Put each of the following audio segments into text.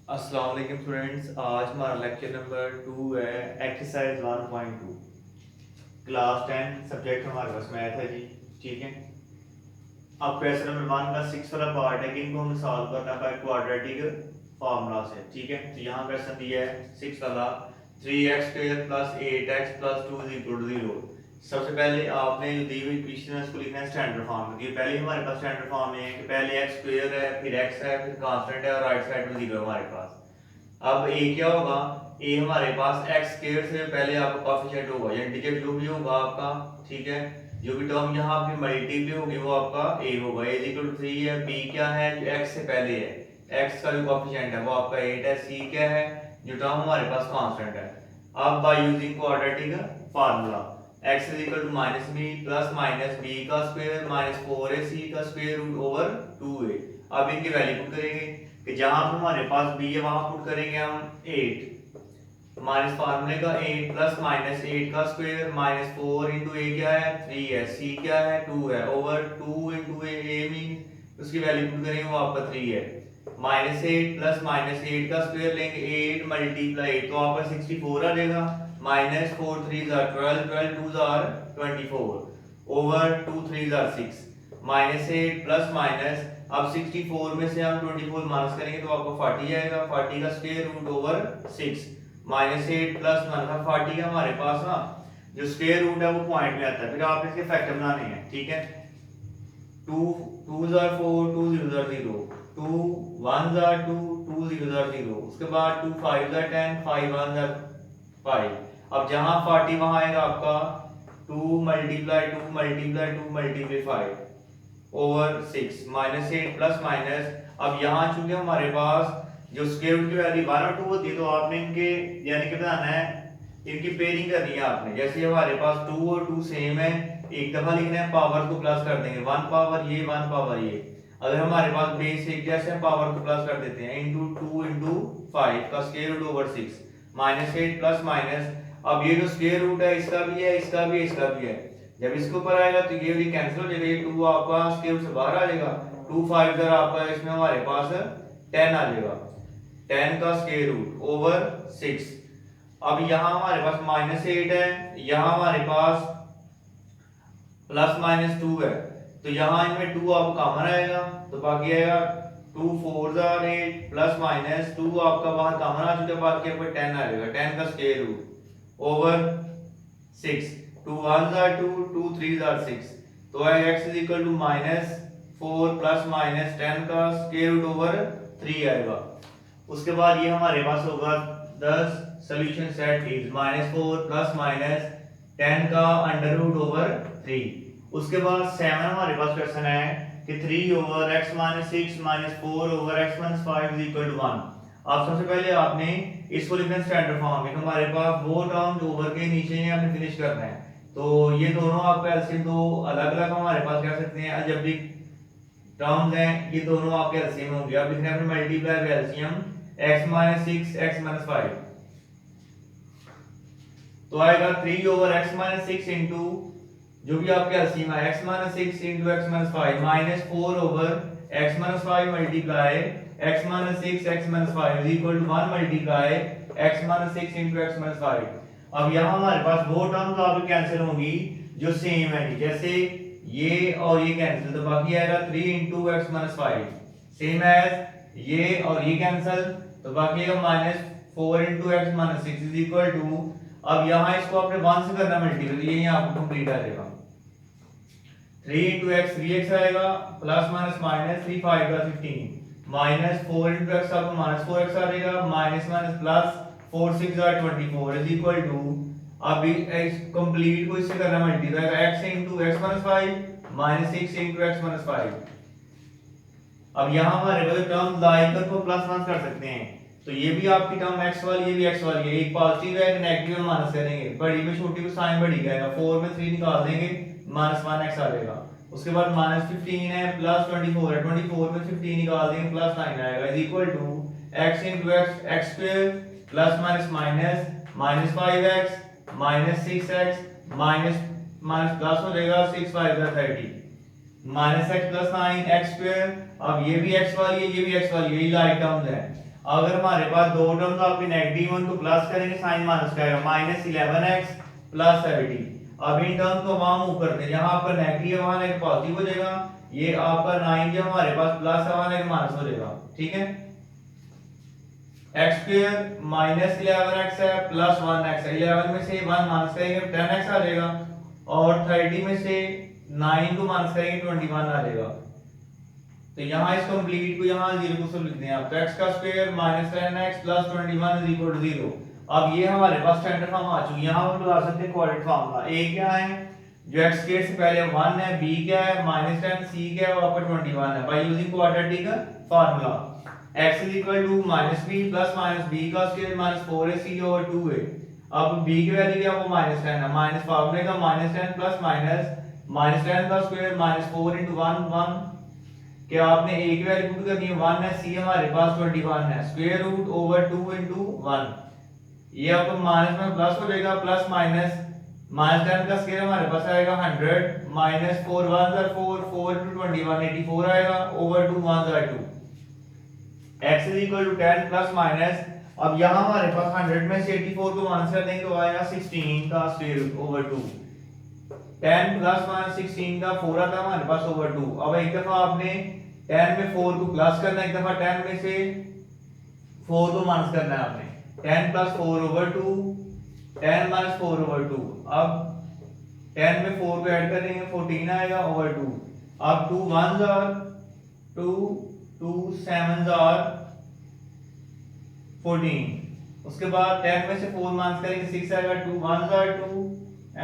अस्सलाम वालेकुम स्टूडेंट्स। आज हमारा लेक्चर नंबर 2 है, एक्सरसाइज 1.2, क्लास 10, सब्जेक्ट हमारे पास मैथ है जी। ठीक है, अब क्वेश्चन नंबर 1 का 6 वाला पार्ट है कि इनको हमें सॉल्व करना बाय क्वाड्रेटिक फार्मूला से। ठीक है, तो यहाँ क्वेश्चन दिया है 6 वाला, 3x² plus 8x plus 2 is equal to 0। सबसे पहले आपने जो दी हुई इक्वेशन है उसको लिखना है स्टैंडर्ड फॉर्म में, क्योंकि पहले हमारे पास स्टैंडर्ड फॉर्म में है कि पहले x² है, फिर x है, फिर कांस्टेंट है और राइट साइड में 0 हमारे पास। अब a क्या होगा, a हमारे पास x स्क्वायर से पहले आपका कोएफिशिएंट होगा, यानी डिजिट जो भी होगा आपका। ठीक है, जो भी टर्म यहाँ आपकी मल्टीप्लाई होगी वो आपका a होगा। a इज इक्वल टू 3 है, b क्या है जो x से पहले है, x का जो कोएफिशिएंट है वो आपका 8 है, c क्या है जो टर्म हमारे पास कांस्टेंट है। अब by using quadratic formula x is equal to minus B plus minus B का स्क्वायर माइनस 4ac का स्क्वायर रूट ओवर 2a। अब इनकी वैल्यू पुट करेंगे कि जहां पर हमारे पास b है वहां पुट करेंगे हम 8 माइनस फार्मूले का 8 प्लस माइनस 8 का स्क्वायर माइनस 4 इंटू ए क्या है 3 है, c क्या है 2 है, ओवर 2 इंटू ए मीन उसकी वैल्यू पुट करेंगे वो आपका 3 है। माइनस 8 प्लस माइनस 8 का स्क्वायर लेंगे 8 मल्टीप्लाई तो आपका 64 आ जाएगा, माइनस 4 3 जार 12, 12 2 जार 24 ओवर 2 3 जार 6 माइनस 8 प्लस माइनस। अब 64 में से हम 24 माइनस करेंगे तो आपको 40 आएगा, 40 का square root over 6 minus 8 plus minus 40 का हमारे पास ना जो स्क्वायर रूट है वो पॉइंट में आता है, फिर आप इसके फैक्टर बनाने हैं। ठीक है, 2 2 जार 4, 2 0 जार 0, 2 1 जार 2, 2 0 जार 0, उसके बाद 2 5 जार 10, 5 1 जार 5। अब जहां 40 वहां आएगा आपका 2 multiply 2 multiply 2 multiply 5 over 6 minus 8 plus minus. अब यहाँ चूंकि हमारे पास जो स्क्वायर रूट की वैल्यू 1 और 2 होती है तो आपने इनके यानी कि बताना है, इनकी पेयरिंग करनी है आपने। जैसे हमारे पास 2 और 2 सेम है, एक दफा लिखना है, पावर को प्लस कर देंगे, 1 पावर ये 1 पावर ये। अगर हमारे पास बेस एक जैसे हम पावर को प्लस कर देते हैं इंटू 2 इंटू 5 का square root over 6 minus 8 plus minus. अब ये जो स्क्वायर रूट है इसका भी है, इसका भी है, इसका भी है, जब इसके ऊपर आएगा तो ये भी कैंसिल हो जाएगा, ये 2 आपका स्क्वायर से बाहर आ जाएगा, 2 5 जरा आपका इसमें हमारे पास 10 आ जाएगा, 10 का स्क्वायर रूट ओवर 6। अब यहाँ हमारे पास माइनस 8 है, यहाँ हमारे पास प्लस माइनस 2 है, तो यहाँ इनमें 2 आपको कॉमन आएगा तो बाकी आएगा 2 4 जार 8 प्लस माइनस 2 आपका बाहर कॉमन आ चुका है, बाकी आपका 10 आ जाएगा, 10 का स्क्वायर रूट ओवर 6, 2 1 जार 2, 2 3 जार 6, तो x is equal to minus 4 plus minus 10 का स्क्वायर रूट ओवर 3 आएगा। उसके बाद ये हमारे पास होगा 10 solution set is minus 4 plus minus 10 का अंडर रूट ओवर 3। उसके बाद 7 हमारे पास क्वेश्चन है कि 3 over x minus 6 minus 4 over x minus 5 is equal to 1। अब सबसे पहले आपने इसको लिखना स्टैंडर्ड फॉर्म में, हमारे पास वो टर्म जो ओवर के नीचे हैं हमने फिनिश करना है, तो ये दोनों आपका एलसीएम दो अलग अलग हमारे पास कह सकते हैं अलजेब्रिक टर्म्स हैं, ये दोनों आपके एलसीएम होंगे। अब लिखना है multiply by LCM x minus 6 x minus 5, तो आएगा 3 ओवर x माइनस 6 इंटू जो भी आपके एलसीएम है x minus 6 into x minus 5 minus 4 over x minus 5 multiply x minus 6 x minus 5 is equal to 1 multiply x minus 6 into x minus 5। अब यहाँ हमारे पास वो टर्म्स आपके कैंसिल होंगी जो सेम है, जैसे ये और ये कैंसिल, तो बाकी आएगा 3 into x minus 5 same as ये और ये कैंसिल, तो बाकी आएगा minus 4 into x minus 6 is equal to. अब यहाँ इसको आपने 1 से करना मल्टीपल, ये यहाँ आपको कंप्लीट आ जाएगा, 3 इंटू एक्स 3x आएगा प्लस माइनस माइनस 3 5 का 15 माइनस 4 इंटू एक्स आपको माइनस 4x आ जाएगा, minus minus plus 4 6 are 24 is equal to. अब इस कंप्लीट को इससे करना मल्टीप्लाई का x into X minus 5 minus 6 into X minus 5। अब यहाँ हमारे पास टर्म लाइक को प्लस 1 कर सकते हैं, तो ये भी आपकी टर्म x वाली, ये भी x वाली है, एक पॉजिटिव है एक नेगेटिव में माइनस करेंगे, बड़ी में छोटी को साइन बढ़ी जाएगा, 4 में 3 निकाल देंगे माइनस 1x आ जाएगा। उसके बाद माइनस 15 है प्लस 24 है, 24 में 15 निकाल देंगे प्लस 9 आएगा is equal to x into X X square plus minus minus minus 5x minus 6x minus minus plus हो जाएगा 6 5 30 minus x plus 9 x square. अब ये भी x वाली है ये भी x वाली है, ये लाइक टर्म्स है। अगर हमारे पास दो टर्म्स आपके नेगेटिव हो तो प्लस करेंगे, साइन माइनस का आएगा -11x प्लस 70। अब इन टर्म्स को वहां मूव करते हैं, जहां आपका नेगेटिव है वहां लेकर पॉजिटिव हो जाएगा, ये आपका 9 जो हमारे पास प्लस है वहां लेकर माइनस हो जाएगा, ठीक है। x स्क्वायर -11x है प्लस 1x है, 11 में से 1 माइनस करेंगे 10x आ जाएगा, और 30 में से 9 को माइनस करेंगे 21 आ जाएगा। तो यहाँ इस कंप्लीट को यहाँ 0 को सब लिख दें आप, तो x का square -10x plus 21 equal to 0। अब ये हमारे पास स्टैंडर्ड फॉर्म आ चुकी है, यहाँ हम लगा सकते हैं क्वाड्रेटिक फार्मूला। a क्या है जो x स्क्वायर से पहले 1 है, b क्या है -10, c क्या है और ऊपर 21 है, by using quadratic formula. x is equal to -b plus -b का स्क्वायर -4ac ओवर 2a। अब b की वैल्यू क्या है वो -10 है, माइनस फार्मूले का -10 प्लस -10 का स्क्वायर -4 into 1 1 कि आपने a की वैल्यू पुट करनी है 1 है, c हमारे पास 21 है, स्क्वायर रूट ओवर 2 into 1। ये आपको माइनस में प्लस हो जाएगा, प्लस माइनस -10 का स्क्वायर हमारे पास आएगा 100 -4 1 are 4 4 into 21 84 आएगा over 2 1 are 2। x is equal to 10 plus minus, अब यहाँ हमारे पास 100 में से 84 को माइनस कर देंगे तो आएगा 16 का square root over 2। 10 plus minus 16 का 4 आता है हमारे पास ओवर 2। अब एक दफा आपने 10 में 4 को प्लस करना है, एक दफा 10 में से 4 को माइनस करना है आपने, 10 प्लस 4 ओवर 2 10 माइनस 4 ओवर 2। अब 10 में 4 को ऐड करेंगे 14 आएगा ओवर 2। अब 2 1s are 2 2 7s are 14। उसके बाद 10 में से 4 माइनस करेंगे 6 आएगा, 2 1s are 2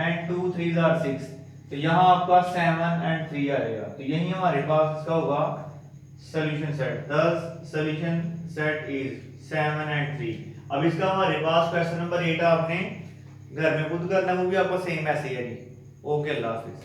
and 2 3s are 6। तो यहाँ आपका 7 and 3 आएगा, तो यही हमारे पास इसका होगा सॉल्यूशन सेट। दस सॉल्यूशन सेट इज 7 and 3। अब इसका हमारे पास क्वेश्चन नंबर 8 आपने घर में खुद करना, वो भी आपको सेम ऐसे ही है जी। ओके, अल्लाह हाफिज।